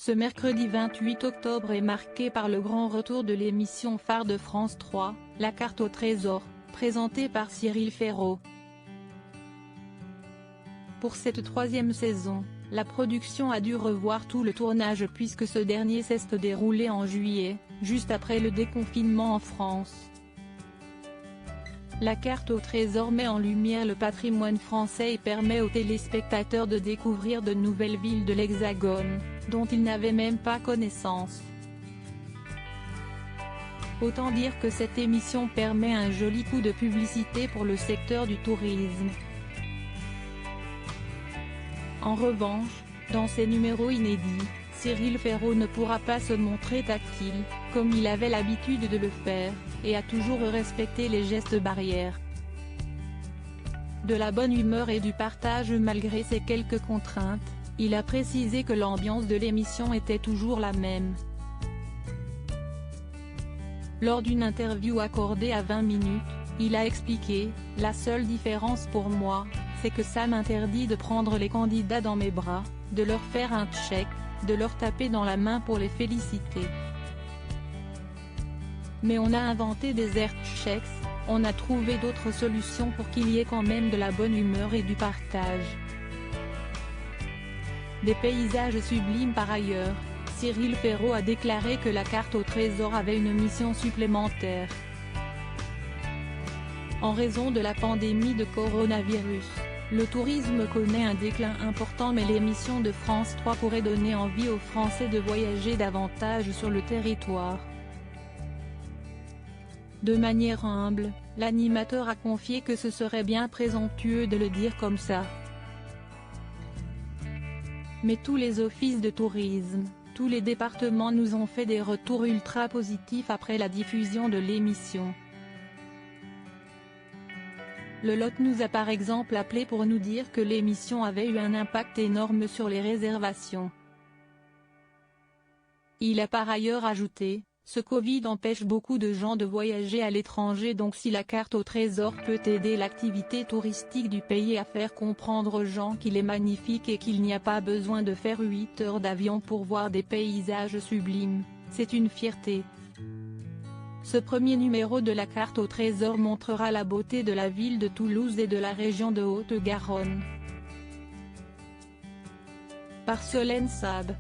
Ce mercredi 28 octobre est marqué par le grand retour de l'émission phare de France 3, La Carte au Trésor, présentée par Cyril Ferraud. Pour cette troisième saison, la production a dû revoir tout le tournage puisque ce dernier s'est déroulé en juillet, juste après le déconfinement en France. La Carte au Trésor met en lumière le patrimoine français et permet aux téléspectateurs de découvrir de nouvelles villes de l'Hexagone, dont ils n'avaient même pas connaissance. Autant dire que cette émission permet un joli coup de publicité pour le secteur du tourisme. En revanche, dans ces numéros inédits, Cyril Ferraud ne pourra pas se montrer tactile, comme il avait l'habitude de le faire, et a toujours respecté les gestes barrières. De la bonne humeur et du partage malgré ces quelques contraintes, il a précisé que l'ambiance de l'émission était toujours la même. Lors d'une interview accordée à 20 minutes, il a expliqué « La seule différence pour moi, c'est que ça m'interdit de prendre les candidats dans mes bras, de leur faire un check, de leur taper dans la main pour les féliciter. Mais on a inventé des airchecks, on a trouvé d'autres solutions pour qu'il y ait quand même de la bonne humeur et du partage. » Des paysages sublimes par ailleurs, Cyril Ferraud a déclaré que la Carte au Trésor avait une mission supplémentaire. En raison de la pandémie de coronavirus, le tourisme connaît un déclin important mais l'émission de France 3 pourrait donner envie aux Français de voyager davantage sur le territoire. De manière humble, l'animateur a confié que ce serait bien présomptueux de le dire comme ça. Mais tous les offices de tourisme, tous les départements nous ont fait des retours ultra positifs après la diffusion de l'émission. Le Lot nous a par exemple appelé pour nous dire que l'émission avait eu un impact énorme sur les réservations. Il a par ailleurs ajouté, ce Covid empêche beaucoup de gens de voyager à l'étranger donc si la Carte au Trésor peut aider l'activité touristique du pays à faire comprendre aux gens qu'il est magnifique et qu'il n'y a pas besoin de faire 8 heures d'avion pour voir des paysages sublimes, c'est une fierté. Ce premier numéro de la Carte au Trésor montrera la beauté de la ville de Toulouse et de la région de Haute-Garonne. Par Solène Saab.